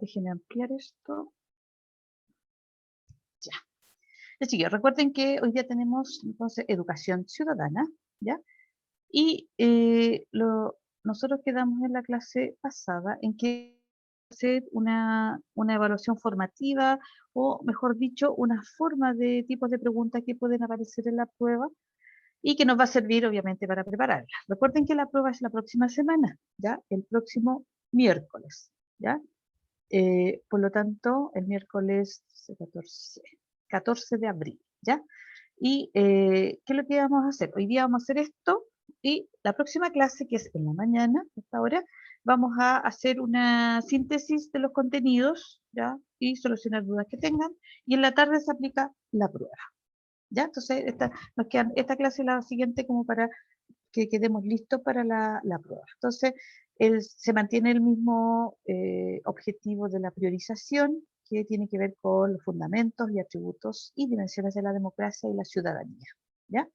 Déjenme ampliar esto. Ya. Así que recuerden que hoy día tenemos entonces educación ciudadana, ¿ya? Y nosotros quedamos en la clase pasada en que hacer una evaluación formativa, o mejor dicho, una forma de tipos de preguntas que pueden aparecer en la prueba y que nos va a servir obviamente para prepararla. Recuerden que la prueba es la próxima semana, ¿ya? El próximo miércoles, ¿ya? Por lo tanto, el miércoles 14 de abril, ¿ya? Y ¿qué es lo que vamos a hacer? Hoy día vamos a hacer esto y la próxima clase, que es en la mañana, hasta ahora, vamos a hacer una síntesis de los contenidos, ¿ya? Y solucionar dudas que tengan. Y en la tarde se aplica la prueba, ¿ya? Entonces, nos quedan esta clase y la siguiente como para que quedemos listos para la prueba. Entonces, se mantiene el mismo objetivo de la priorización, que tiene que ver con los fundamentos y atributos y dimensiones de la democracia y la ciudadanía, ¿ya?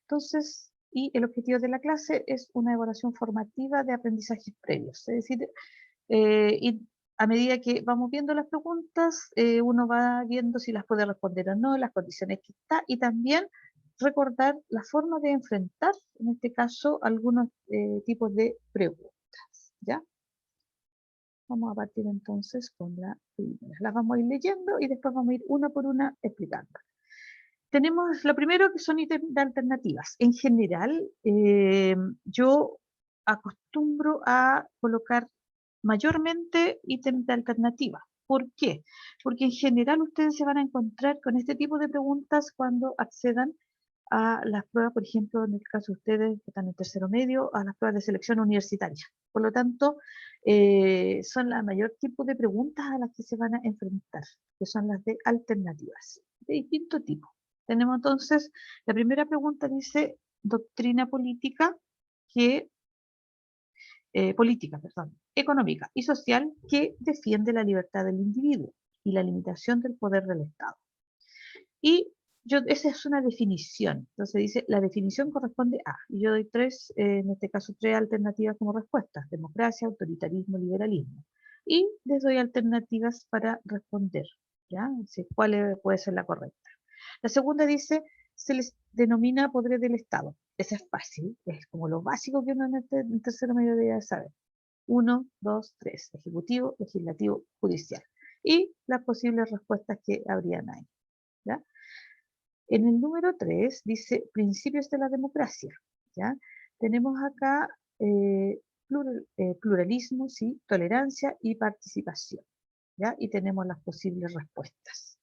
Entonces, y el objetivo de la clase es una evaluación formativa de aprendizajes previos, es decir, y a medida que vamos viendo las preguntas, uno va viendo si las puede responder o no, las condiciones que está, y también recordar la forma de enfrentar, en este caso, algunos tipos de preguntas, ¿ya? Vamos a partir entonces con la primera. Las vamos a ir leyendo y después vamos a ir una por una explicando. Tenemos lo primero, que son ítems de alternativas. En general, yo acostumbro a colocar mayormente ítems de alternativa. ¿Por qué? Porque en general ustedes se van a encontrar con este tipo de preguntas cuando accedan a las pruebas, por ejemplo, en el caso de ustedes que están en tercero medio, a las pruebas de selección universitaria. Por lo tanto, son la mayor tipo de preguntas a las que se van a enfrentar, que son las de alternativas, de distinto tipo. Tenemos entonces, la primera pregunta dice, doctrina política económica y social que defiende la libertad del individuo y la limitación del poder del Estado. Y esa es una definición. Entonces dice, la definición corresponde a, y yo doy en este caso, tres alternativas como respuestas: democracia, autoritarismo, liberalismo. Y les doy alternativas para responder, ¿ya? ¿Cuál puede ser la correcta? La segunda dice, se les denomina poder del Estado. Esa es fácil, es como lo básico que uno en tercero medio debe saber. 1, 2, 3, ejecutivo, legislativo, judicial. Y las posibles respuestas que habrían ahí, ¿ya? En el número 3 dice principios de la democracia, ¿ya? Tenemos acá pluralismo, ¿sí? Tolerancia y participación, ¿ya? Y tenemos las posibles respuestas.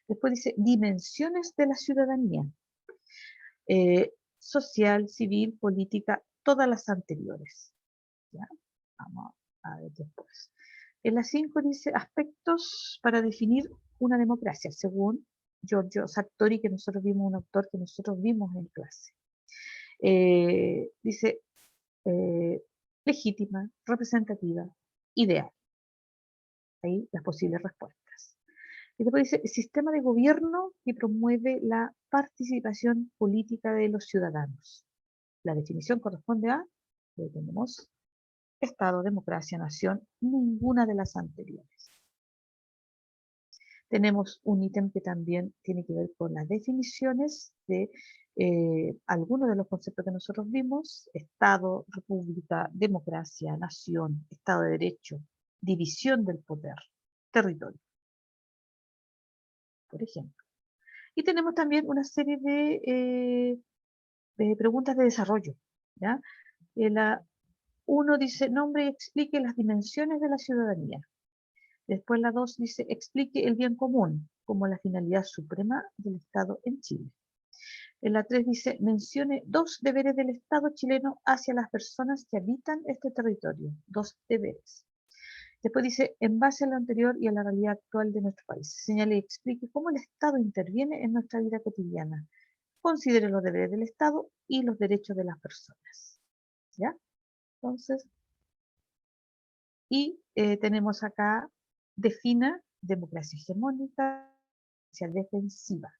Después dice dimensiones de la ciudadanía, social, civil, política, todas las anteriores, ¿ya? Vamos a ver después. En la 5 dice aspectos para definir una democracia, según Giorgio Sartori, que nosotros vimos, un autor que nosotros vimos en clase. Dice legítima, representativa, ideal. Ahí las posibles respuestas. Y después dice sistema de gobierno que promueve la participación política de los ciudadanos. La definición corresponde a, lo tenemos, Estado, democracia, nación, ninguna de las anteriores. Tenemos un ítem que también tiene que ver con las definiciones de algunos de los conceptos que nosotros vimos: Estado, república, democracia, nación, Estado de Derecho, división del poder, territorio, por ejemplo. Y tenemos también una serie de preguntas de desarrollo, ¿ya? La 1 dice, nombre y explique las dimensiones de la ciudadanía. Después la 2 dice, explique el bien común como la finalidad suprema del Estado en Chile. En la 3 dice, mencione 2 deberes del Estado chileno hacia las personas que habitan este territorio. 2 deberes. Después dice, en base a lo anterior y a la realidad actual de nuestro país, señale y explique cómo el Estado interviene en nuestra vida cotidiana. Considere los deberes del Estado y los derechos de las personas. ¿Ya? Entonces, y tenemos acá, defina democracia hegemónica, democracia defensiva.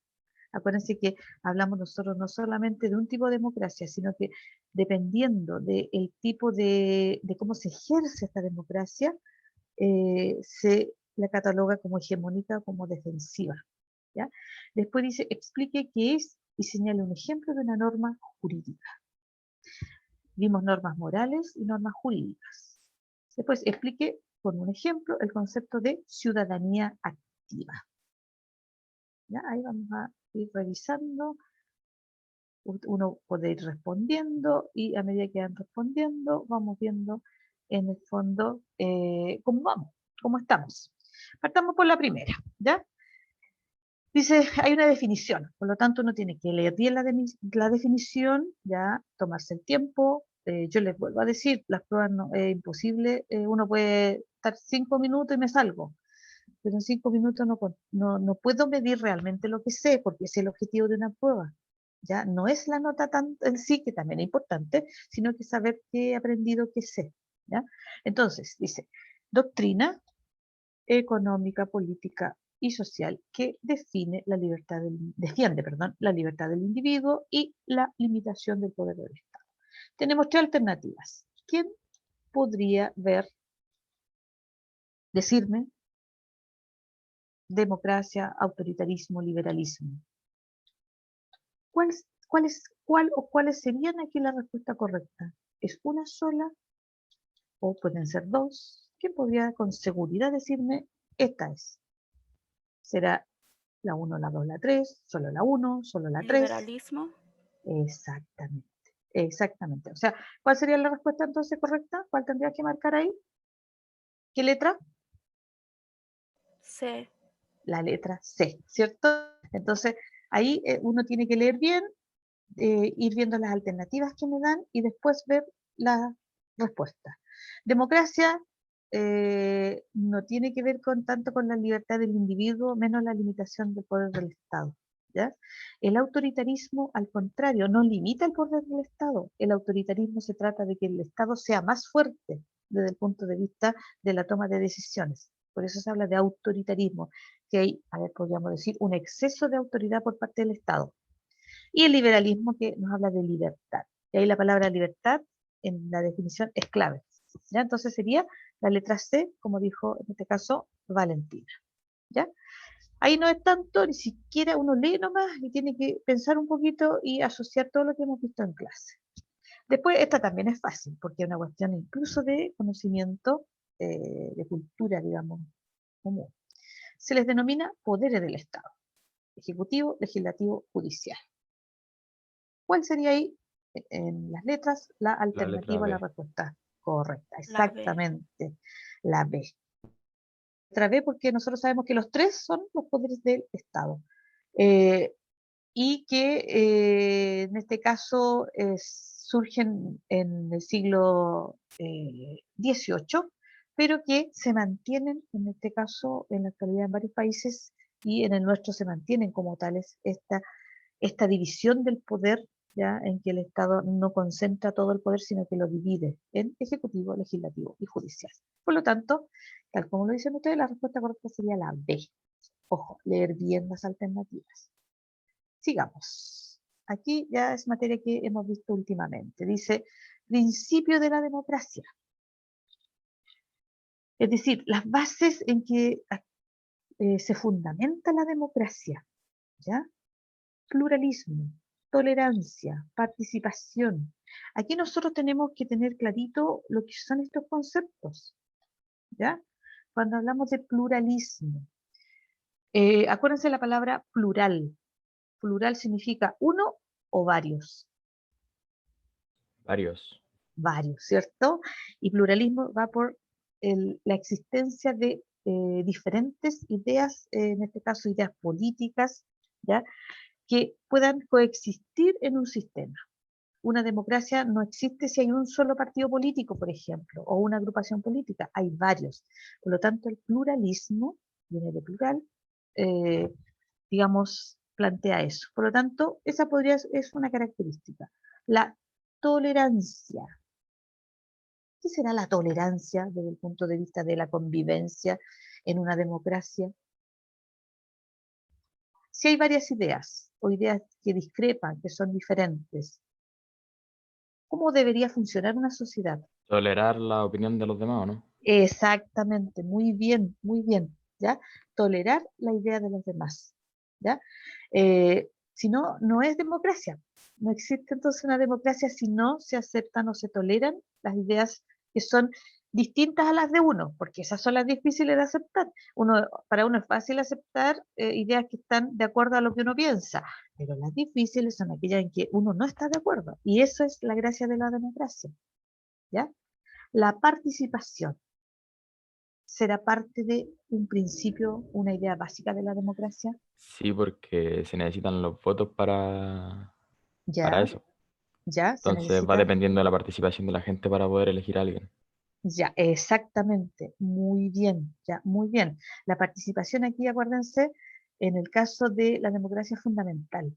Acuérdense que hablamos nosotros no solamente de un tipo de democracia, sino que dependiendo del tipo de cómo se ejerce esta democracia, se la cataloga como hegemónica o como defensiva. ¿Ya? Después dice, explique qué es y señale un ejemplo de una norma jurídica. Vimos normas morales y normas jurídicas. Después explique con un ejemplo el concepto de ciudadanía activa. ¿Ya? Ahí vamos a ir revisando. Uno puede ir respondiendo y a medida que van respondiendo vamos viendo en el fondo cómo vamos, cómo estamos. Partamos por la primera, ¿ya? Dice, hay una definición, por lo tanto uno tiene que leer bien la definición, ya tomarse el tiempo. Yo les vuelvo a decir, las pruebas no, es imposible, uno puede estar 5 minutos y me salgo, pero en 5 minutos no puedo medir realmente lo que sé, porque ese es el objetivo de una prueba. Ya no es la nota tanto en sí, que también es importante, sino que saber qué he aprendido, qué sé. ¿Ya? Entonces, dice, doctrina económica, política y social que defiende, la libertad del individuo y la limitación del poder del Estado. Tenemos tres alternativas. ¿Quién podría decirme democracia, autoritarismo, liberalismo? ¿Cuáles serían aquí la respuesta correcta? ¿Es una sola o pueden ser dos? ¿Quién podría con seguridad decirme esta es? ¿Será la 1, la 2, la 3, solo la 1, solo la 3? Liberalismo. Exactamente, exactamente. O sea, ¿cuál sería la respuesta entonces correcta? ¿Cuál tendría que marcar ahí? ¿Qué letra? C. La letra C, ¿cierto? Entonces, ahí uno tiene que leer bien, ir viendo las alternativas que me dan y después ver la respuesta. Democracia no tiene que ver tanto con la libertad del individuo, menos la limitación del poder del Estado. ¿Ya? El autoritarismo, al contrario, no limita el poder del Estado. El autoritarismo se trata de que el Estado sea más fuerte desde el punto de vista de la toma de decisiones. Por eso se habla de autoritarismo, que hay, a ver, podríamos decir, un exceso de autoridad por parte del Estado. Y el liberalismo que nos habla de libertad. Y ahí la palabra libertad en la definición es clave. ¿Ya? Entonces sería la letra C, como dijo en este caso Valentina. ¿Ya? Ahí no es tanto, ni siquiera uno lee nomás y tiene que pensar un poquito y asociar todo lo que hemos visto en clase. Después, esta también es fácil, porque es una cuestión incluso de conocimiento, de cultura, digamos, común. Se les denomina poderes del Estado: ejecutivo, legislativo, judicial. ¿Cuál sería ahí, en las letras, la La letra alternativa a la B. respuesta correcta? La B. Exactamente, la B. Letra B, porque nosotros sabemos que los tres son los poderes del Estado. Eh, y que en este caso surgen en el siglo XVIII, pero que se mantienen, en este caso, en la actualidad en varios países y en el nuestro se mantienen como tales esta división del poder, ya en que el Estado no concentra todo el poder, sino que lo divide en ejecutivo, legislativo y judicial. Por lo tanto, tal como lo dicen ustedes, la respuesta correcta sería la B. Ojo, leer bien las alternativas. Sigamos. Aquí ya es materia que hemos visto últimamente. Dice, principio de la democracia. Es decir, las bases en que se fundamenta la democracia. ¿Ya? Pluralismo, tolerancia, participación. Aquí nosotros tenemos que tener clarito lo que son estos conceptos. ¿Ya? Cuando hablamos de pluralismo, acuérdense la palabra plural. Plural significa uno o varios. Varios. Varios, ¿cierto? Y pluralismo va por la existencia de diferentes ideas, en este caso ideas políticas, ¿ya? Que puedan coexistir en un sistema. Una democracia no existe si hay un solo partido político, por ejemplo, o una agrupación política, hay varios. Por lo tanto, el pluralismo, viene de plural, eh, digamos, plantea eso. Por lo tanto, esa es una característica. La tolerancia. ¿Qué será la tolerancia desde el punto de vista de la convivencia en una democracia? Si hay varias ideas o ideas que discrepan, que son diferentes, ¿cómo debería funcionar una sociedad? Tolerar la opinión de los demás, ¿o no? Exactamente, muy bien, muy bien. ¿ya? Tolerar la idea de los demás, ¿ya? Si no, no es democracia. No existe entonces una democracia si no se aceptan o se toleran las ideas que son distintas a las de uno, porque esas son las difíciles de aceptar. Para uno es fácil aceptar ideas que están de acuerdo a lo que uno piensa, pero las difíciles son aquellas en que uno no está de acuerdo. Y eso es la gracia de la democracia, ¿ya? La participación será parte de un principio, una idea básica de la democracia. Sí, porque se necesitan los votos para Ya, eso. ya, se Entonces va necesita. dependiendo de la participación de la gente para poder elegir a alguien. Ya, exactamente, muy bien, ya, muy bien. La participación aquí, acuérdense, en el caso de la democracia fundamental,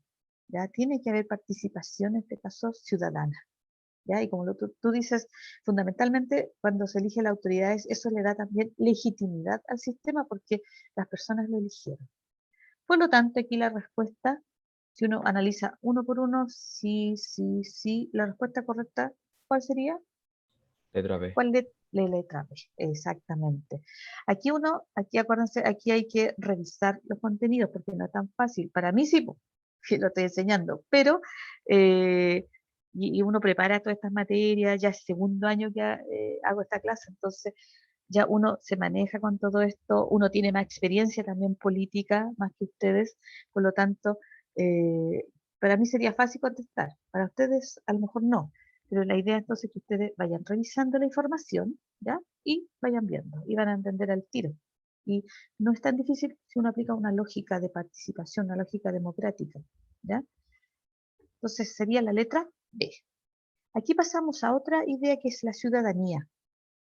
ya tiene que haber participación, en este caso, ciudadana, ya, y como tú dices, fundamentalmente cuando se elige la autoridad, eso le da también legitimidad al sistema porque las personas lo eligieron. Por lo tanto, aquí la respuesta, si uno analiza uno por uno, sí, sí, sí, la respuesta correcta, ¿cuál sería? Letra B. ¿Cuál de letra B? Exactamente. Aquí acuérdense, aquí hay que revisar los contenidos porque no es tan fácil. Para mí sí, que lo estoy enseñando, pero eh, y uno prepara todas estas materias, ya es segundo año que hago esta clase, entonces ya uno se maneja con todo esto, uno tiene más experiencia también política, más que ustedes, por lo tanto, eh, para mí sería fácil contestar, para ustedes a lo mejor no, pero la idea entonces es que ustedes vayan revisando la información, ¿ya? Y vayan viendo, y van a entender al tiro. Y no es tan difícil si uno aplica una lógica de participación, una lógica democrática, ¿ya? Entonces sería la letra B. Aquí pasamos a otra idea que es la ciudadanía,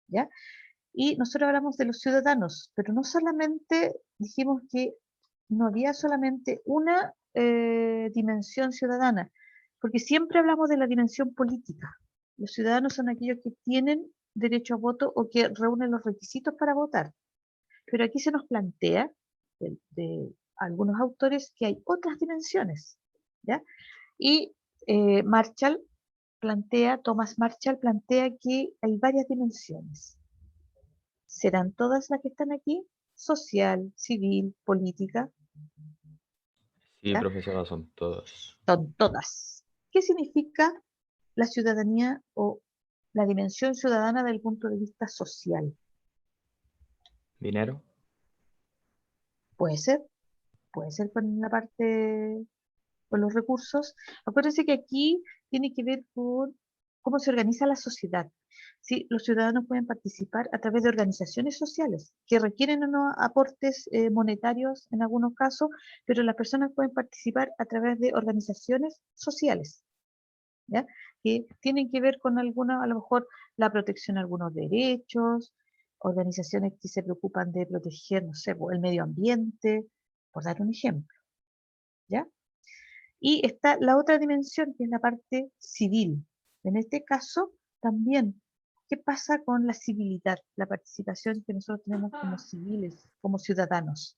¿ya? Y nosotros hablamos de los ciudadanos, pero no solamente dijimos que no había solamente una dimensión ciudadana, porque siempre hablamos de la dimensión política. Los ciudadanos son aquellos que tienen derecho a voto o que reúnen los requisitos para votar. Pero aquí se nos plantea, de algunos autores, que hay otras dimensiones, ¿ya? Y Thomas Marshall plantea que hay varias dimensiones. ¿Serán todas las que están aquí? Social, civil, política, Sí, ¿ya? profesora, son todos. Son todas. ¿Qué significa la ciudadanía o la dimensión ciudadana desde el punto de vista social? Dinero. Puede ser, puede ser con la parte, con los recursos. Acuérdense que aquí tiene que ver con cómo se organiza la sociedad. ¿Sí? Los ciudadanos pueden participar a través de organizaciones sociales que requieren unos aportes monetarios en algunos casos, pero las personas pueden participar a través de organizaciones sociales, ¿ya? Que tienen que ver con alguna, a lo mejor la protección de algunos derechos, organizaciones que se preocupan de proteger, no sé, el medio ambiente, por dar un ejemplo, ¿ya? Y está la otra dimensión, que es la parte civil. En este caso, también, ¿qué pasa con la civilidad, la participación que nosotros tenemos como civiles, como ciudadanos?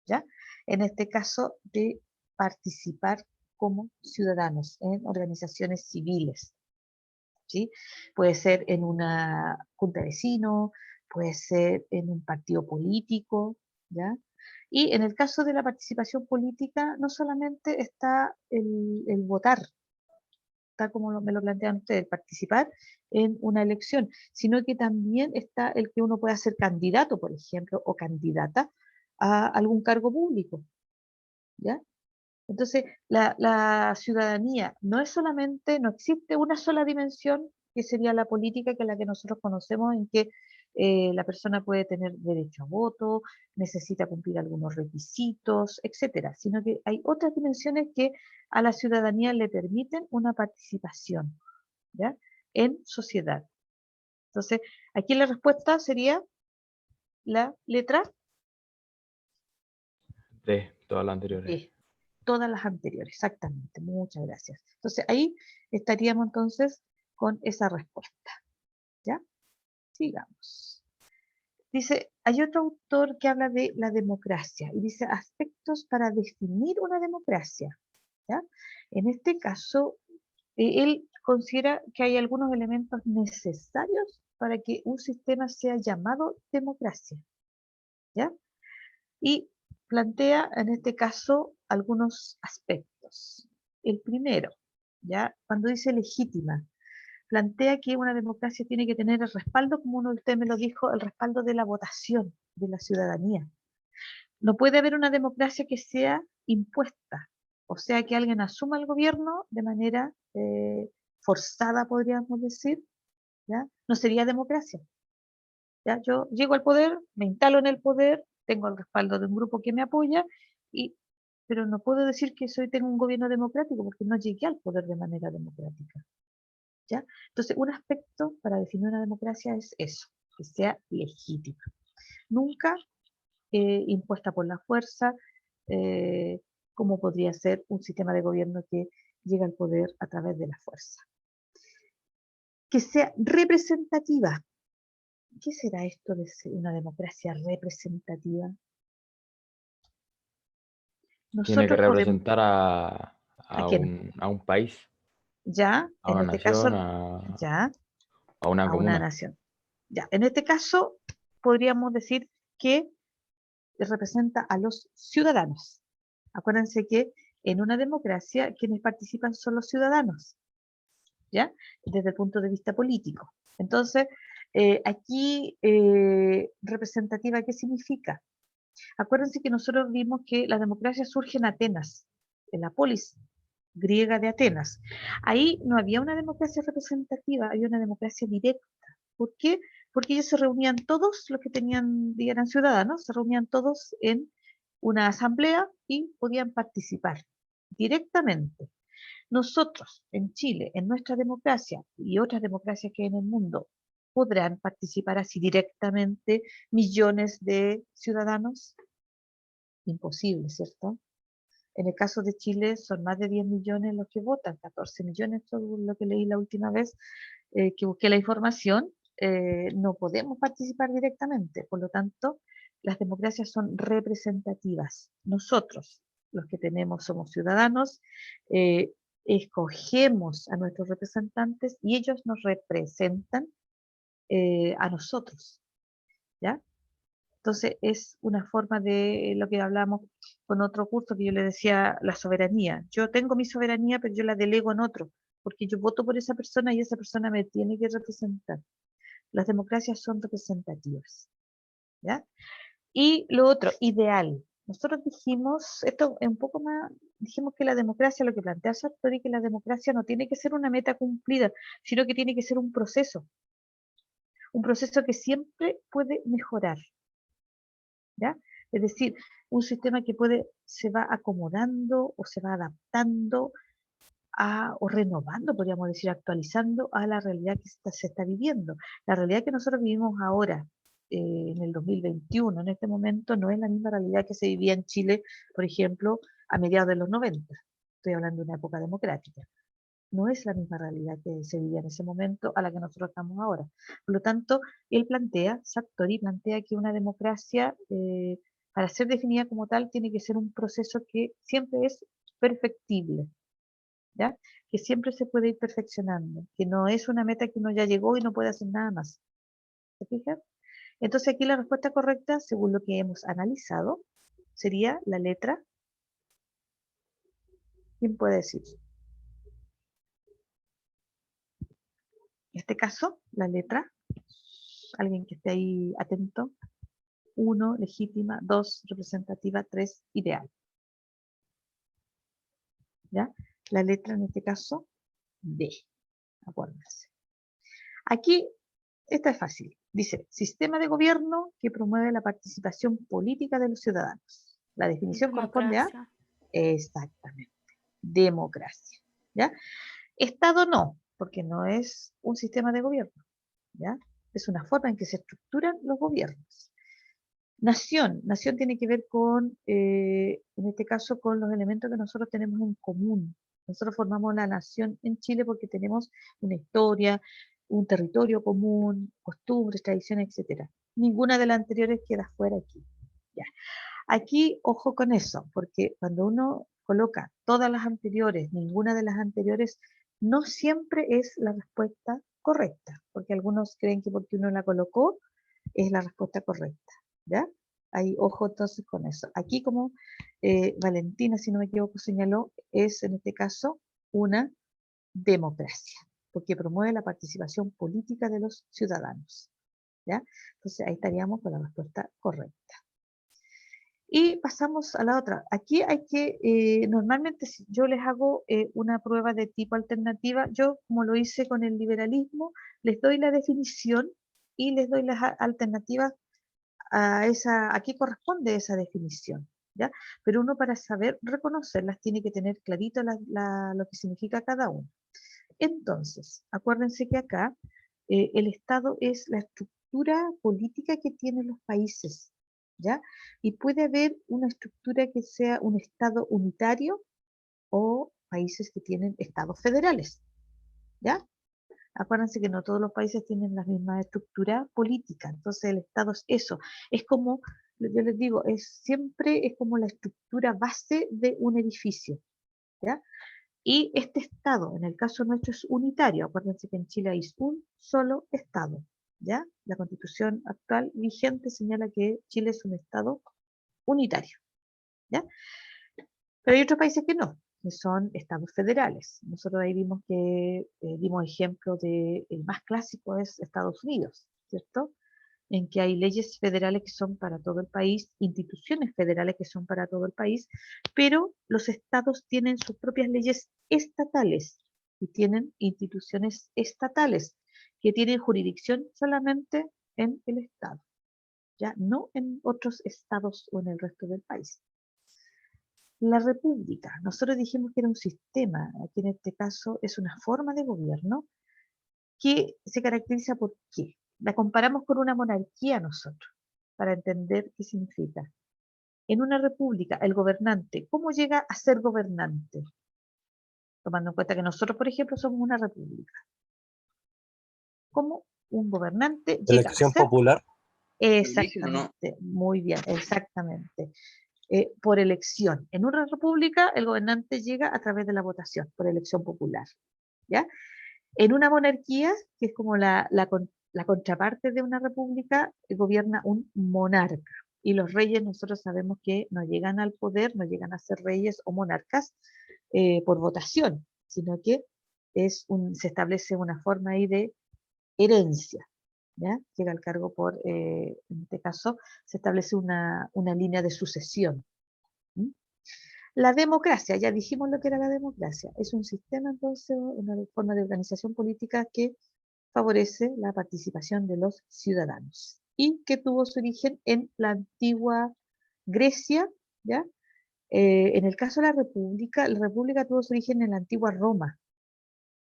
¿Ya? En este caso, de participar como ciudadanos en organizaciones civiles, ¿sí? Puede ser en una junta de vecinos, puede ser en un partido político, ¿ya? Y en el caso de la participación política, no solamente está el votar, tal como me lo plantean ustedes, participar en una elección, sino que también está el que uno pueda ser candidato, por ejemplo, o candidata a algún cargo público, ¿ya? Entonces, la ciudadanía no es solamente, no existe una sola dimensión que sería la política, que es la que nosotros conocemos, en que la persona puede tener derecho a voto, necesita cumplir algunos requisitos, etcétera, sino que hay otras dimensiones que a la ciudadanía le permiten una participación, ¿ya? En sociedad. Entonces, aquí la respuesta sería la letra De todas las anteriores. D, todas las anteriores, exactamente. Muchas gracias. Entonces, ahí estaríamos entonces con esa respuesta. ¿Ya? Sigamos. Dice, hay otro autor que habla de la democracia y dice aspectos para definir una democracia. ¿Ya? En este caso, él considera que hay algunos elementos necesarios para que un sistema sea llamado democracia. ¿Ya? y plantea en este caso algunos aspectos. El primero, ¿ya? Cuando dice legítima, plantea que una democracia tiene que tener el respaldo, como uno de ustedes me lo dijo, el respaldo de la votación de la ciudadanía. No puede haber una democracia que sea impuesta, o sea, que alguien asuma el gobierno de manera forzada, podríamos decir, ¿ya? No sería democracia. ¿Ya? Yo llego al poder, me instalo en el poder, tengo el respaldo de un grupo que me apoya, y, pero no puedo decir que tengo un gobierno democrático porque no llegué al poder de manera democrática. ¿Ya? Entonces, un aspecto para definir una democracia es eso, que sea legítima. Nunca impuesta por la fuerza, eh, como podría ser un sistema de gobierno que llega al poder a través de la fuerza. Que sea representativa. ¿Qué será esto de ser una democracia representativa? Tiene que Nosotros podemos, representar ¿a quién? a un país, Ya, a en una este caso, nación, ya, a una a una comuna. nación. Ya, en este caso podríamos decir que representa a los ciudadanos. Acuérdense que en una democracia quienes participan son los ciudadanos, ¿ya? Desde el punto de vista político. Entonces, aquí, representativa, ¿qué significa? Acuérdense que nosotros vimos que la democracia surge en Atenas, en la polis griega de Atenas. Ahí no había una democracia representativa, había una democracia directa. ¿Por qué? Porque ellos se reunían todos, los que tenían, eran ciudadanos, se reunían todos en una asamblea y podían participar directamente. Nosotros, en Chile, en nuestra democracia y otras democracias que hay en el mundo, ¿podrán participar así directamente millones de ciudadanos? Imposible, ¿cierto? En el caso de Chile son más de 10 millones los que votan, 14 millones, según lo que leí la última vez que busqué la información, no podemos participar directamente. Por lo tanto, las democracias son representativas. Nosotros, los que tenemos, somos ciudadanos, eh, escogemos a nuestros representantes y ellos nos representan a nosotros, ¿ya? Entonces es una forma de lo que hablamos con otro curso que yo le decía, la soberanía. Yo tengo mi soberanía, pero yo la delego en otro, porque yo voto por esa persona y esa persona me tiene que representar. Las democracias son representativas, ¿ya? Y lo otro, ideal. Nosotros dijimos, esto es un poco más, dijimos que la democracia, lo que plantea Sartori, que la democracia no tiene que ser una meta cumplida, sino que tiene que ser un proceso que siempre puede mejorar, ¿ya? Es decir, un sistema que se va acomodando o se va adaptando o renovando, podríamos decir, actualizando a la realidad que se está viviendo. La realidad que nosotros vivimos ahora, en el 2021, en este momento, no es la misma realidad que se vivía en Chile, por ejemplo, a mediados de los 90. Estoy hablando de una época democrática. No es la misma realidad que se vivía en ese momento a la que nosotros estamos ahora. Por lo tanto, Sartori plantea que una democracia, para ser definida como tal, tiene que ser un proceso que siempre es perfectible, ¿ya? Que siempre se puede ir perfeccionando, que no es una meta que uno ya llegó y no puede hacer nada más. ¿Se fijan? Entonces aquí la respuesta correcta, según lo que hemos analizado, sería la letra. ¿Quién puede decir? En este caso, la letra, alguien que esté ahí atento. 1, legítima; 2, representativa; 3, ideal. ¿Ya? La letra en este caso, D. Acuérdense. Aquí, esta es fácil. Dice, sistema de gobierno que promueve la participación política de los ciudadanos. La definición corresponde a, Democracia. exactamente, democracia. ¿Ya? Estado no, porque no es un sistema de gobierno. ¿Ya? Es una forma en que se estructuran los gobiernos. Nación tiene que ver con, en este caso, con los elementos que nosotros tenemos en común. Nosotros formamos la nación en Chile porque tenemos una historia, un territorio común, costumbres, tradiciones, etcétera. Ninguna de las anteriores queda fuera aquí. Ya. Aquí, ojo con eso, porque cuando uno coloca todas las anteriores, ninguna de las anteriores, no siempre es la respuesta correcta, porque algunos creen que porque uno la colocó es la respuesta correcta. ¿Ya? Hay ojo entonces con eso. Aquí como Valentina, si no me equivoco, señaló, es en este caso una democracia, porque promueve la participación política de los ciudadanos. ¿Ya? Entonces ahí estaríamos con la respuesta correcta. Y pasamos a la otra. Aquí hay que, normalmente si yo les hago una prueba de tipo alternativa, yo como lo hice con el liberalismo, les doy la definición y les doy las alternativas a qué corresponde esa definición, ¿ya? Pero uno para saber reconocerlas tiene que tener clarito lo que significa cada uno. Entonces, acuérdense que acá el Estado es la estructura política que tienen los países, ¿ya? Y puede haber una estructura que sea un Estado unitario o países que tienen estados federales, ¿ya? Acuérdense que no todos los países tienen la misma estructura política, entonces el Estado es eso, es como, yo les digo, siempre es como la estructura base de un edificio, ¿ya? Y este Estado, en el caso nuestro, es unitario. Acuérdense que en Chile hay un solo Estado, ¿ya? La Constitución actual vigente señala que Chile es un Estado unitario, ¿ya? Pero hay otros países que no, que son estados federales. Nosotros ahí vimos que dimos ejemplo de, el más clásico es Estados Unidos, ¿cierto? En que hay leyes federales que son para todo el país, instituciones federales que son para todo el país, pero los estados tienen sus propias leyes estatales y tienen instituciones estatales que tienen jurisdicción solamente en el estado, ya no en otros estados o en el resto del país. La república, nosotros dijimos que era un sistema, aquí en este caso es una forma de gobierno que se caracteriza por qué. La comparamos con una monarquía nosotros, para entender qué significa. En una república, el gobernante, ¿cómo llega a ser gobernante? Tomando en cuenta que nosotros, por ejemplo, somos una república. ¿Cómo un gobernante llega a Elección ser? popular. Exactamente, muy bien, exactamente. Por elección. En una república, el gobernante llega a través de la votación, por elección popular. ¿Ya? En una monarquía, que es como la contraparte de una república, gobierna un monarca. Y los reyes nosotros sabemos que no llegan al poder, no llegan a ser reyes o monarcas por votación, sino que se establece una forma ahí de herencia. ¿Ya? Llega al cargo en este caso, se establece una línea de sucesión. ¿Mm? La democracia, ya dijimos lo que era la democracia, es un sistema entonces, una forma de organización política que favorece la participación de los ciudadanos y que tuvo su origen en la antigua Grecia, ¿ya? En el caso de la república tuvo su origen en la antigua Roma,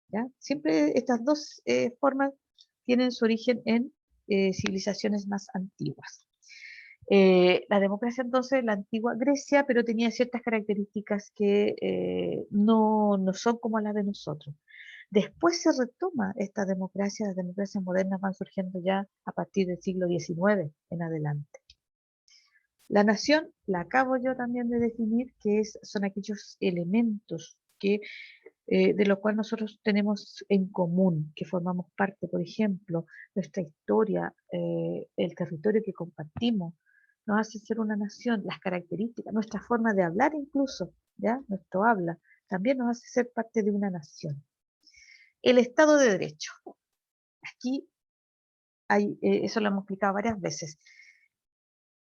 ¿ya? Siempre estas dos formas tienen su origen en civilizaciones más antiguas. La democracia entonces, la antigua Grecia, pero tenía ciertas características que no son como las de nosotros. Después se retoma esta democracia, las democracias modernas van surgiendo ya a partir del siglo XIX en adelante. La nación, la acabo yo también de definir, que son aquellos elementos de los cuales nosotros tenemos en común, que formamos parte, por ejemplo, nuestra historia, el territorio que compartimos, nos hace ser una nación, las características, nuestra forma de hablar incluso, ¿ya? Nuestro habla, también nos hace ser parte de una nación. El Estado de Derecho. Aquí eso lo hemos explicado varias veces.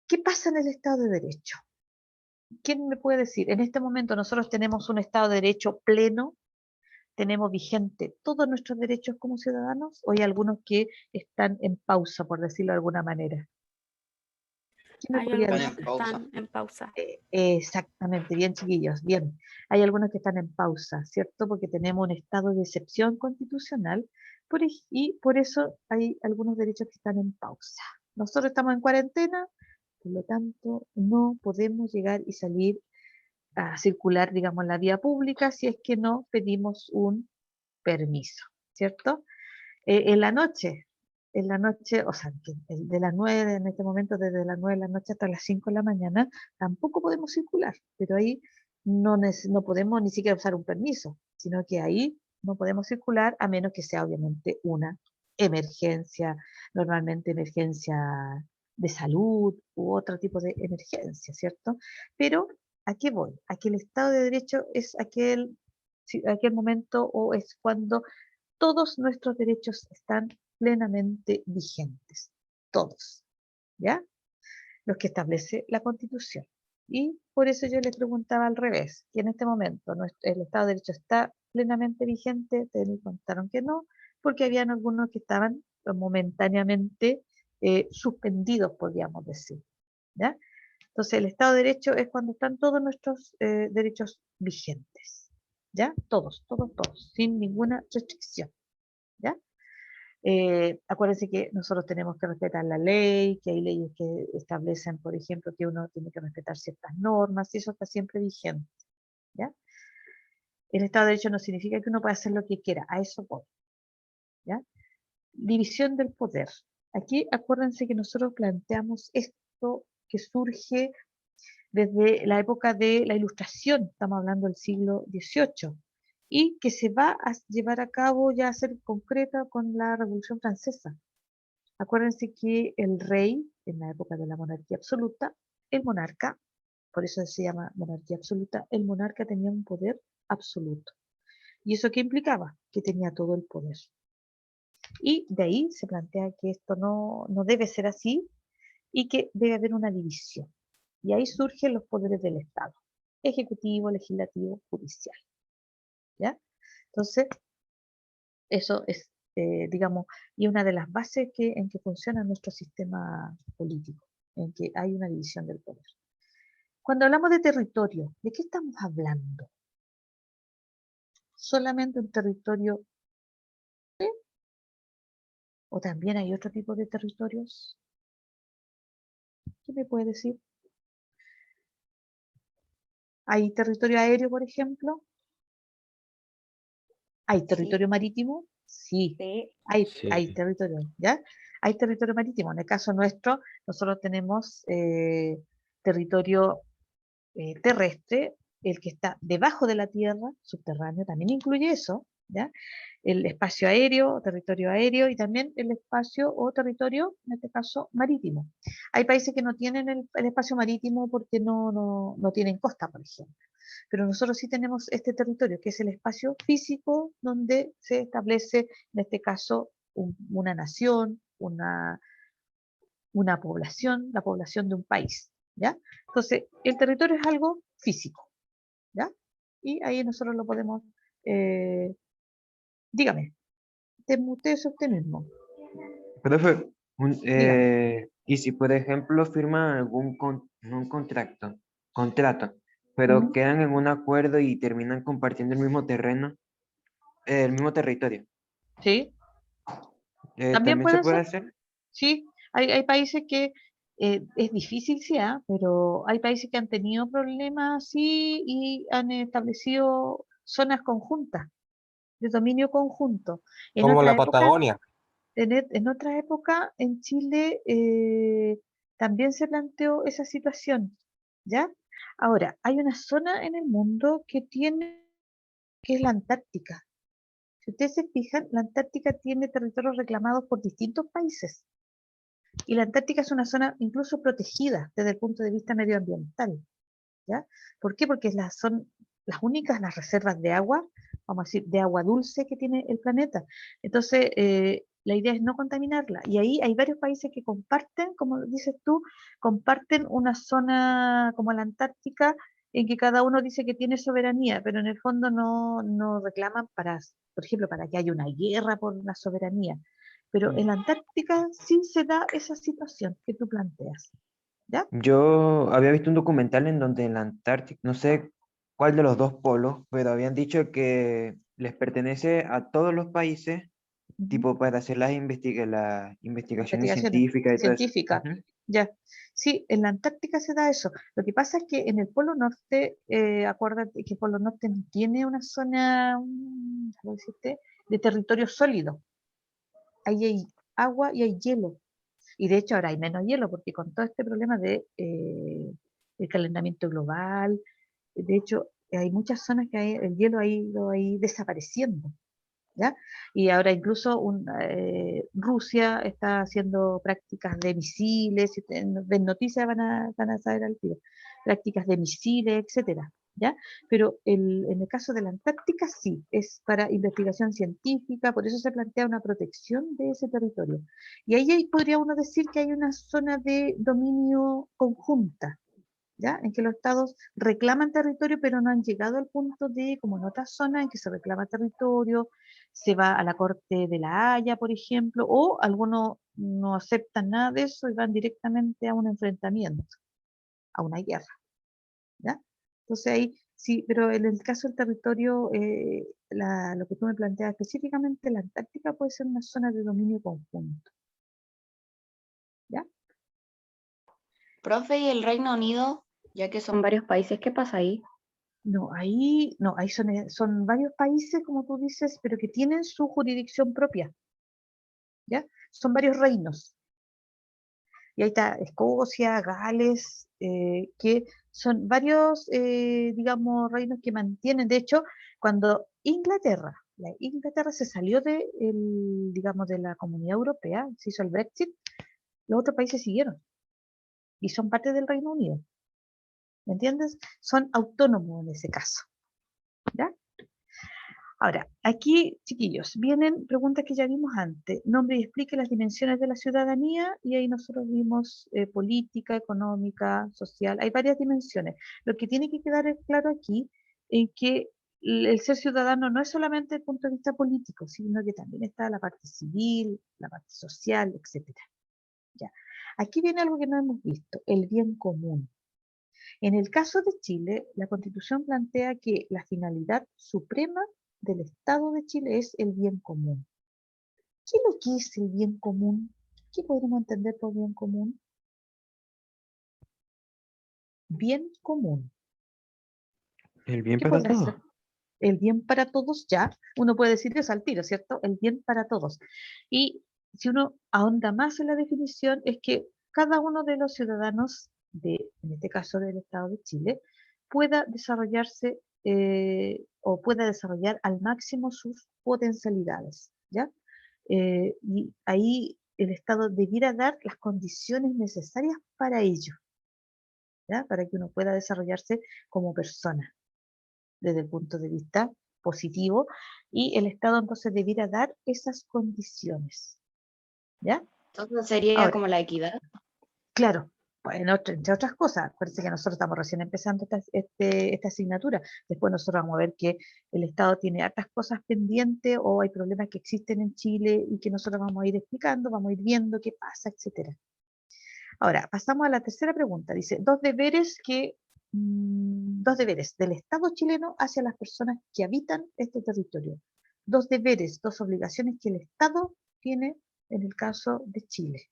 ¿Qué pasa en el Estado de Derecho? ¿Quién me puede decir? En este momento nosotros tenemos un Estado de Derecho pleno, tenemos vigente todos nuestros derechos como ciudadanos, o hay algunos que están en pausa, por decirlo de alguna manera. ¿Quién me Hay podría algunos decir? que están en pausa. Exactamente, bien chiquillos, bien. Hay algunos que están en pausa, ¿cierto? Porque tenemos un estado de excepción constitucional y por eso hay algunos derechos que están en pausa. Nosotros estamos en cuarentena, por lo tanto no podemos llegar y salir a circular, digamos, en la vía pública si es que no pedimos un permiso, ¿cierto? En la noche, o sea, de las 9, en este momento, desde las 9 de la noche hasta las 5 de la mañana, tampoco podemos circular, pero ahí no podemos ni siquiera usar un permiso, sino que ahí no podemos circular a menos que sea obviamente una emergencia, normalmente emergencia de salud u otro tipo de emergencia, ¿cierto? Pero, ¿a qué voy? A que el Estado de Derecho es aquel momento o es cuando todos nuestros derechos están plenamente vigentes, todos, ¿ya? Los que establece la Constitución. Y por eso yo les preguntaba al revés, que en este momento el Estado de Derecho está plenamente vigente, ustedes me contaron que no, porque habían algunos que estaban momentáneamente suspendidos, podríamos decir, ¿ya? Entonces, el Estado de Derecho es cuando están todos nuestros derechos vigentes, ¿ya? Todos, todos, todos, sin ninguna restricción, ¿ya? Acuérdense que nosotros tenemos que respetar la ley, que hay leyes que establecen, por ejemplo, que uno tiene que respetar ciertas normas, y eso está siempre vigente, ¿ya? El Estado de Derecho no significa que uno pueda hacer lo que quiera, a eso voy, ¿ya? División del poder. Aquí acuérdense que nosotros planteamos esto que surge desde la época de la Ilustración, estamos hablando del siglo XVIII, y que se va a llevar a cabo ya a ser concreta con la Revolución Francesa. Acuérdense que el rey, en la época de la monarquía absoluta, el monarca, por eso se llama monarquía absoluta, el monarca tenía un poder absoluto. ¿Y eso qué implicaba? Que tenía todo el poder. Y de ahí se plantea que esto no debe ser así y que debe haber una división. Y ahí surgen los poderes del Estado, ejecutivo, legislativo, judicial. ¿Ya? Entonces, eso es, digamos, y una de las bases en que funciona nuestro sistema político, en que hay una división del poder. Cuando hablamos de territorio, ¿de qué estamos hablando? ¿Solamente un territorio o también hay otro tipo de territorios? ¿Qué me puede decir? ¿Hay territorio aéreo, por ejemplo? ¿Hay Sí, territorio marítimo? Sí, sí, hay Sí, territorio, ¿ya? Hay territorio marítimo. En el caso nuestro, nosotros tenemos territorio terrestre, el que está debajo de la tierra, subterráneo, también incluye eso, ¿ya? El espacio aéreo, territorio aéreo y también el espacio o territorio, en este caso, marítimo. Hay países que no tienen el espacio marítimo porque no tienen costa, por ejemplo. Pero nosotros sí tenemos este territorio, que es el espacio físico donde se establece, en este caso, una nación, una población, la población de un país, ¿ya? Entonces, el territorio es algo físico, ¿ya? Y ahí nosotros lo podemos, eh, dígame, te mutees usted mismo, Profe, dígame. y si por ejemplo firman un contrato, pero ¿Mm? quedan en un acuerdo y terminan compartiendo el mismo terreno, el mismo territorio, ¿Sí? ¿También ¿también se puede puede ser? hacer? Sí, hay países que es difícil, sí, pero hay países que han tenido problemas, sí, y han establecido zonas conjuntas, de dominio conjunto. En Como otra la época, Patagonia. en otra época, en Chile también se planteó esa situación, ¿ya? Ahora, hay una zona en el mundo que es la Antártica. Si ustedes se fijan, la Antártica tiene territorios reclamados por distintos países. Y la Antártica es una zona incluso protegida desde el punto de vista medioambiental, ¿ya? ¿Por qué? Porque son las únicas, las reservas de agua, vamos a decir, de agua dulce que tiene el planeta. Entonces, la idea es no contaminarla. Y ahí hay varios países que comparten, como dices tú, comparten una zona como la Antártica, en que cada uno dice que tiene soberanía, pero en el fondo no reclaman por ejemplo, para que haya una guerra por la soberanía. Pero en la Antártica sí se da esa situación que tú planteas, ¿ya? Yo había visto un documental en donde en la Antártica, no sé cuál de los dos polos, pero habían dicho que les pertenece a todos los países, Ujú. tipo para hacer las investigaciones Investigaciones científicas y todo eso. científicas. Ujú. Ya. Sí, en la Antártica se da eso. Lo que pasa es que en el Polo Norte, acuérdate que el Polo Norte no tiene una zona, ¿cómo decirte?, de territorio sólido. Ahí hay agua y hay hielo. Y de hecho ahora hay menos hielo porque con todo este problema de el calentamiento global, de hecho hay muchas zonas que el hielo ha ido ahí desapareciendo. ¿ya? Y ahora incluso Rusia está haciendo prácticas de misiles, si ven noticias van a saber al tiro, prácticas de misiles, etcétera, ¿ya? Pero en el caso de la Antártica sí, es para investigación científica, por eso se plantea una protección de ese territorio. Y ahí podría uno decir que hay una zona de dominio conjunta, ¿ya? En que los estados reclaman territorio, pero no han llegado al punto de, como en otras zonas, en que se reclama territorio, se va a la Corte de la Haya, por ejemplo, o algunos no aceptan nada de eso y van directamente a un enfrentamiento, a una guerra, ¿ya? Entonces ahí, sí, pero en el caso del territorio, lo que tú me planteas específicamente, la Antártica puede ser una zona de dominio conjunto, ¿ya? Profe, ¿y el Reino Unido, ya que son varios países, qué pasa ahí? No, ahí son varios países, como tú dices, pero que tienen su jurisdicción propia, ¿ya? Son varios reinos. Y ahí está Escocia, Gales, que son varios, digamos, reinos que mantienen. De hecho, cuando Inglaterra se salió digamos, de la Comunidad Europea, se hizo el Brexit, los otros países siguieron y son parte del Reino Unido. ¿Me entiendes? Son autónomos en ese caso, ¿ya? Ahora, aquí, chiquillos, vienen preguntas que ya vimos antes. Nombre y explique las dimensiones de la ciudadanía, y ahí nosotros vimos política, económica, social. Hay varias dimensiones. Lo que tiene que quedar claro aquí es que el ser ciudadano no es solamente el punto de vista político, sino que también está la parte civil, la parte social, etcétera. Ya. Aquí viene algo que no hemos visto, el bien común. En el caso de Chile, la Constitución plantea que la finalidad suprema del Estado de Chile es el bien común. ¿Qué es lo que es el bien común? ¿Qué podemos entender por bien común? Bien común. El bien ¿Qué para podrá ser? todos. El bien para todos, ya. Uno puede decir eso al tiro, ¿cierto? El bien para todos. Y si uno ahonda más en la definición, es que cada uno de los ciudadanos, en este caso del Estado de Chile, pueda desarrollarse o pueda desarrollar al máximo sus potencialidades, ¿ya? Y ahí el Estado debiera dar las condiciones necesarias para ello, ¿ya? Para que uno pueda desarrollarse como persona desde el punto de vista positivo, y el Estado entonces debiera dar esas condiciones, ¿ya? Entonces sería Ahora, como la equidad. claro, pues entre otras cosas, parece que nosotros estamos recién empezando esta asignatura. Después nosotros vamos a ver que el Estado tiene hartas cosas pendientes o hay problemas que existen en Chile y que nosotros vamos a ir explicando, vamos a ir viendo qué pasa, etcétera. Ahora, pasamos a la tercera pregunta. Dice, dos deberes del Estado chileno hacia las personas que habitan este territorio. Dos deberes, dos obligaciones que el Estado tiene en el caso de Chile.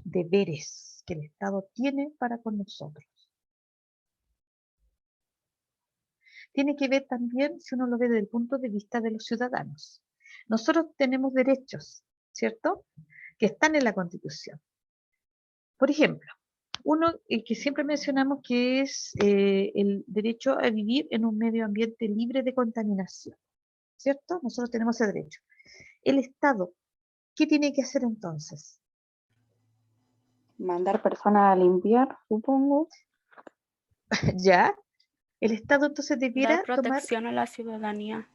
Deberes que el Estado tiene para con nosotros. Tiene que ver también, si uno lo ve desde el punto de vista de los ciudadanos. Nosotros tenemos derechos, ¿cierto? Que están en la Constitución. Por ejemplo, uno, el que siempre mencionamos, que es el derecho a vivir en un medio ambiente libre de contaminación, ¿cierto? Nosotros tenemos ese derecho. El Estado, ¿qué tiene que hacer entonces? Mandar personas a limpiar, supongo. ¿Ya? El Estado entonces Dar debiera protección a la ciudadanía.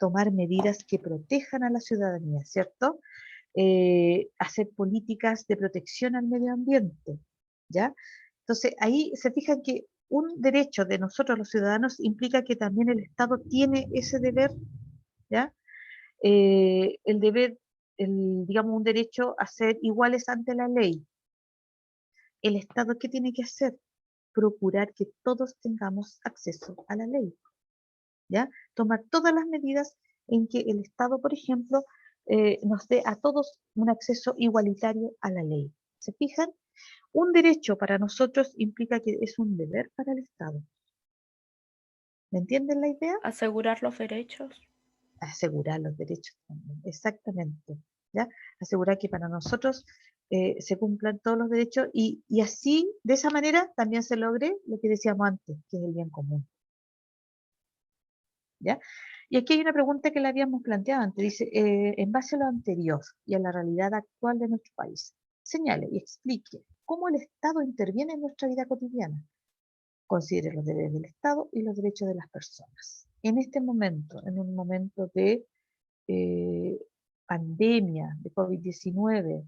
tomar medidas que protejan a la ciudadanía, ¿cierto? Hacer políticas de protección al medio ambiente, ¿ya? Entonces, ahí se fijan que un derecho de nosotros los ciudadanos implica que también el Estado tiene ese deber, ¿ya? El deber, digamos, un derecho a ser iguales ante la ley. ¿El Estado qué tiene que hacer? Procurar que todos tengamos acceso a la ley, ¿ya? Tomar todas las medidas en que el Estado, por ejemplo, nos dé a todos un acceso igualitario a la ley. ¿Se fijan? Un derecho para nosotros implica que es un deber para el Estado. ¿Me entienden la idea? Asegurar los derechos. Asegurar los derechos también, exactamente, ¿ya? Asegurar que para nosotros se cumplan todos los derechos y así, de esa manera, también se logre lo que decíamos antes, que es el bien común. ¿ya? Y aquí hay una pregunta que le habíamos planteado antes. Dice, en base a lo anterior y a la realidad actual de nuestro país, señale y explique cómo el Estado interviene en nuestra vida cotidiana. Considere los deberes del Estado y los derechos de las personas. En este momento, en un momento de pandemia, de COVID-19,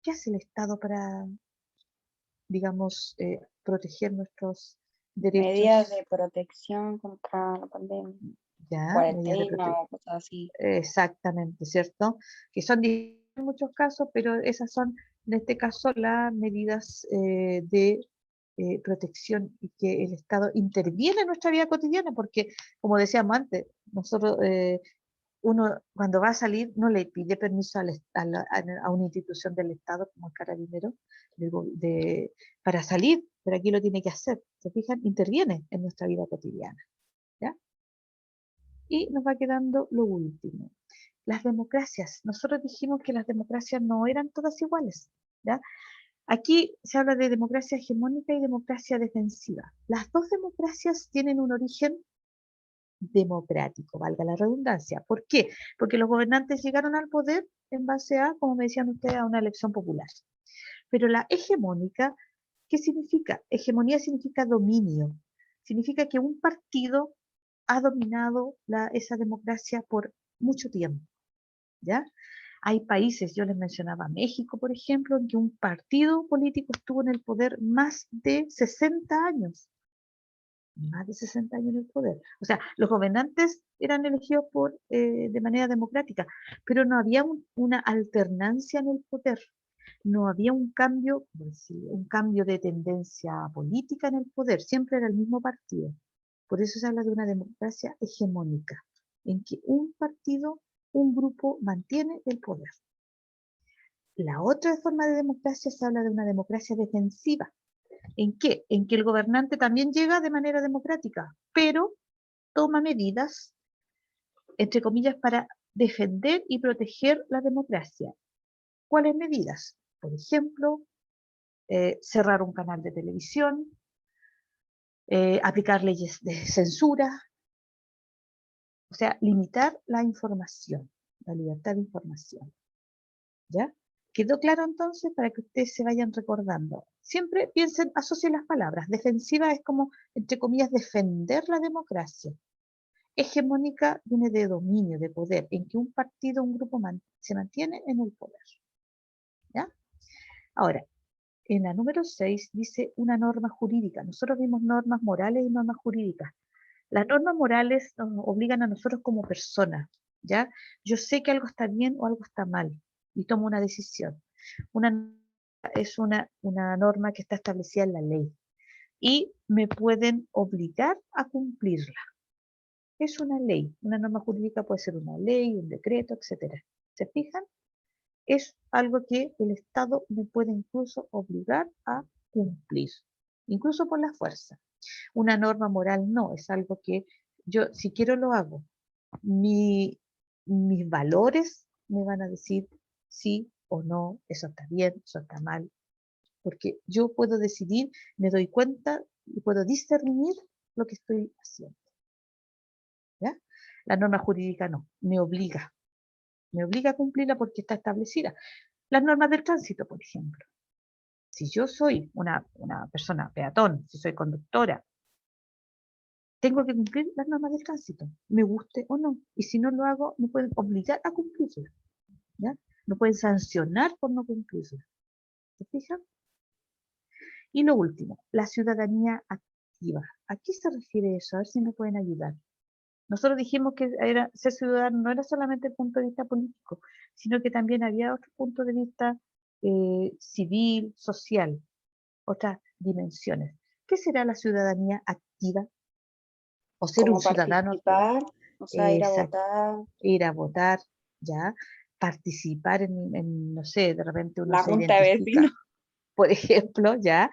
¿qué hace el Estado para, digamos, proteger nuestros Medidas de derechos? protección contra la pandemia, Ya, medidas de cuarentena protección. o cosas así. Exactamente, ¿cierto? Que son distintas en muchos casos, pero esas son, en este caso, las medidas de protección y que el Estado interviene en nuestra vida cotidiana, porque, como decíamos antes, nosotros, uno cuando va a salir no le pide permiso a una institución del Estado como el Carabinero para salir, pero aquí lo tiene que hacer. ¿Se fijan? Interviene en nuestra vida cotidiana. ¿Ya? Y nos va quedando lo último. Las democracias. Nosotros dijimos que las democracias no eran todas iguales. ¿Ya? Aquí se habla de democracia hegemónica y democracia defensiva. Las dos democracias tienen un origen democrático, valga la redundancia. ¿Por qué? Porque los gobernantes llegaron al poder en base a, como me decían ustedes, a una elección popular. Pero la hegemónica, ¿qué significa? Hegemonía significa dominio. Significa que un partido ha dominado esa democracia por mucho tiempo. ¿Ya? Hay países, yo les mencionaba México, por ejemplo, en que un partido político estuvo en el poder más de 60 años. Más de 60 años en el poder. O sea, los gobernantes eran elegidos de manera democrática, pero no había una alternancia en el poder. No había un cambio de tendencia política en el poder. Siempre era el mismo partido. Por eso se habla de una democracia hegemónica, en que un partido, un grupo mantiene el poder. La otra forma de democracia se habla de una democracia defensiva. ¿En qué? En que el gobernante también llega de manera democrática, pero toma medidas, entre comillas, para defender y proteger la democracia. ¿Cuáles medidas? Por ejemplo, cerrar un canal de televisión, aplicar leyes de censura, o sea, limitar la información, la libertad de información. ¿Ya? ¿Quedó claro entonces para que ustedes se vayan recordando? Siempre piensen, asocien las palabras. Defensiva es como, entre comillas, defender la democracia. Hegemónica viene de dominio, de poder, en que un partido, un grupo se mantiene en el poder. ¿Ya? Ahora, en la número 6 dice una norma jurídica. Nosotros vimos normas morales y normas jurídicas. Las normas morales nos obligan a nosotros como personas, ¿ya? Yo sé que algo está bien o algo está mal y tomo una decisión. Es una norma que está establecida en la ley y me pueden obligar a cumplirla. Es una ley. Una norma jurídica puede ser una ley, un decreto, etc. ¿Se fijan? Es algo que el Estado me puede incluso obligar a cumplir, incluso por la fuerza. Una norma moral no, es algo que yo, si quiero, lo hago. Mis valores me van a decir sí o no, eso está bien, eso está mal, porque yo puedo decidir, me doy cuenta y puedo discernir lo que estoy haciendo. ¿Ya? La norma jurídica no, me obliga a cumplirla porque está establecida. Las normas del tránsito, por ejemplo. Si yo soy una persona peatón, si soy conductora, tengo que cumplir las normas del tránsito, me guste o no. Y si no lo hago, me pueden obligar a cumplirlas. ¿Ya? Me pueden sancionar por no cumplirlas. ¿Se fijan? Y lo último, la ciudadanía activa. ¿A qué se refiere eso? A ver si me pueden ayudar. Nosotros dijimos que ser ciudadano no era solamente el punto de vista político, sino que también había otro punto de vista civil, social, otras dimensiones. ¿Qué será la ciudadanía activa? O ser un Como ciudadano activo. participar, o sea, ir a Exacto. votar, Ir a votar, ¿ya? Participar no sé, de repente uno la se junta de identifica. vecinos. por ejemplo, ya,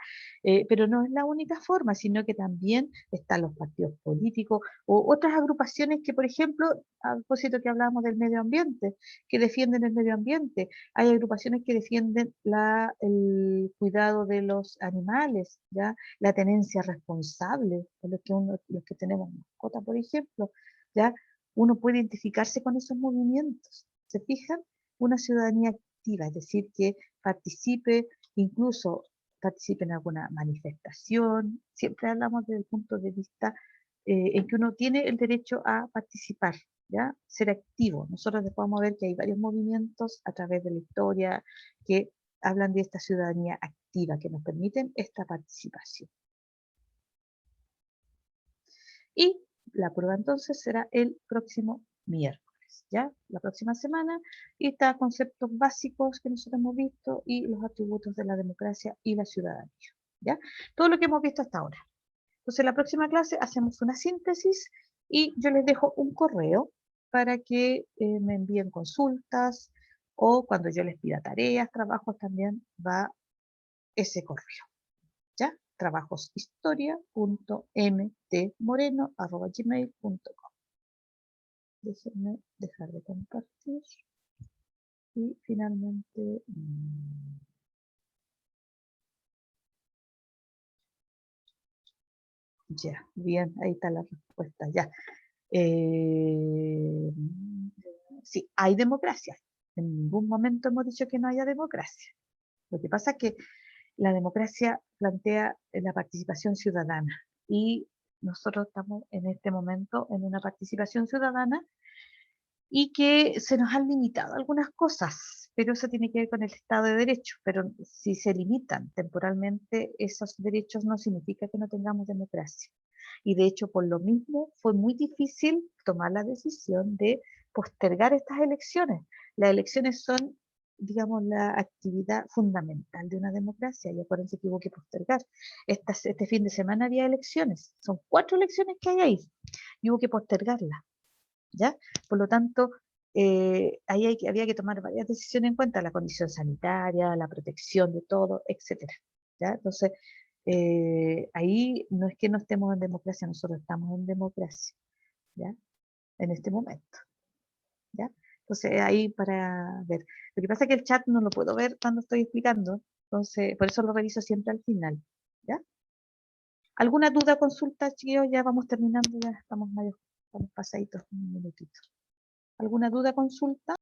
pero no es la única forma, sino que también están los partidos políticos o otras agrupaciones que, por ejemplo, a propósito que hablábamos del medio ambiente, que defienden el medio ambiente, hay agrupaciones que defienden el cuidado de los animales, ya, la tenencia responsable, de los que tenemos mascota, por ejemplo, ya, uno puede identificarse con esos movimientos, ¿se fijan? Una ciudadanía activa, es decir, que participe, incluso participe en alguna manifestación, siempre hablamos desde el punto de vista en que uno tiene el derecho a participar, ¿ya? Ser activo. Nosotros después vamos a ver que hay varios movimientos a través de la historia que hablan de esta ciudadanía activa, que nos permiten esta participación. Y la prueba entonces será el próximo miércoles, ¿ya? La próxima semana, y está conceptos básicos que nosotros hemos visto y los atributos de la democracia y la ciudadanía, ¿ya? Todo lo que hemos visto hasta ahora. Entonces, en la próxima clase hacemos una síntesis y yo les dejo un correo para que me envíen consultas o cuando yo les pida tareas, trabajos, también va ese correo, ¿ya? trabajoshistoria.mtmoreno@gmail.com. Déjenme dejar de compartir y finalmente ya, bien, ahí está la respuesta, ya. Sí, hay democracia. En ningún momento hemos dicho que no haya democracia. Lo que pasa es que la democracia plantea la participación ciudadana y nosotros estamos en este momento en una participación ciudadana y que se nos han limitado algunas cosas, pero eso tiene que ver con el Estado de Derecho. Pero si se limitan temporalmente esos derechos no significa que no tengamos democracia. Y de hecho, por lo mismo, fue muy difícil tomar la decisión de postergar estas elecciones. Las elecciones son, digamos, la actividad fundamental de una democracia, y acuérdense que hubo que postergar. Este fin de semana había elecciones, son 4 elecciones que hay ahí, y hubo que postergarlas, ¿ya? Por lo tanto, ahí había que tomar varias decisiones en cuenta, la condición sanitaria, la protección de todo, etcétera, ¿ya? Entonces, ahí no es que no estemos en democracia, nosotros estamos en democracia, ¿ya? En este momento, ¿ya? Entonces, ahí para ver. Lo que pasa es que el chat no lo puedo ver cuando estoy explicando, entonces, por eso lo reviso siempre al final, ¿ya? ¿Alguna duda, consulta, chiquillos? Ya vamos terminando, ya estamos pasaditos un minutito. ¿Alguna duda, consulta?